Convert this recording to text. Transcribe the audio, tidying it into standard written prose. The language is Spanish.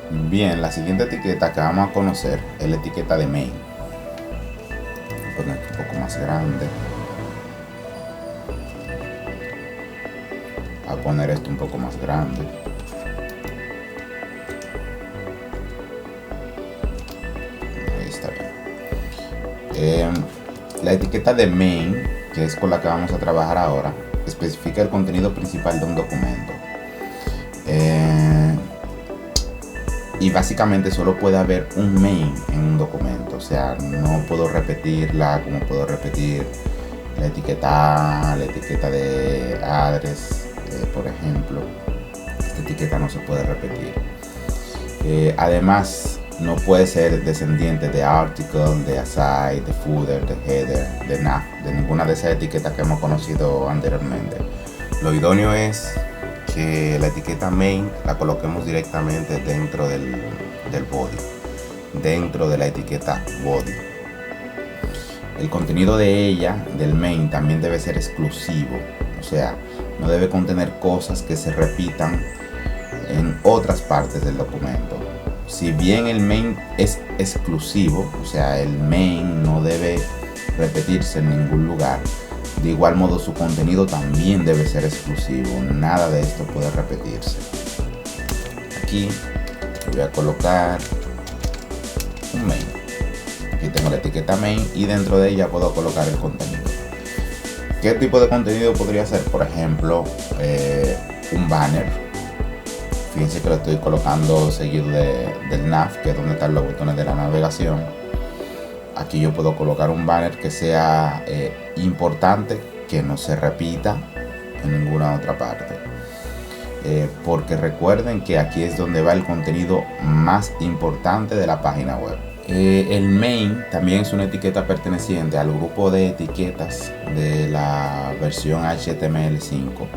Bien, la siguiente etiqueta que vamos a conocer es la etiqueta de main. Voy a poner esto un poco más grande. Voy a poner esto un poco más grande. Ahí está bien. La etiqueta de main, que es con la que vamos a trabajar ahora, especifica el contenido principal de un documento. Y básicamente solo puede haber un main en un documento, o sea, no puedo repetirla como puedo repetir la etiqueta A, la etiqueta de address, por ejemplo. Esta etiqueta no se puede repetir. Además, no puede ser descendiente de article, de aside, de footer, de header, de nav, de ninguna de esas etiquetas que hemos conocido anteriormente. Lo idóneo es que la etiqueta main la coloquemos directamente dentro del body, dentro de la etiqueta body. El contenido de ella, del main, también debe ser exclusivo, o sea, no debe contener cosas que se repitan en otras partes del documento. Si bien el main es exclusivo, o sea, el main no debe repetirse en ningún lugar, de igual modo su contenido también debe ser exclusivo, nada de esto puede repetirse. Aquí voy a colocar un main. Aquí tengo la etiqueta main y dentro de ella puedo colocar el contenido. ¿Qué tipo de contenido podría ser? Por ejemplo, un banner. Fíjense que lo estoy colocando seguido del nav, que es donde están los botones de la navegación. Aquí yo puedo colocar un banner que sea importante, que no se repita en ninguna otra parte. Porque recuerden que aquí es donde va el contenido más importante de la página web. El main también es una etiqueta perteneciente al grupo de etiquetas de la versión HTML5.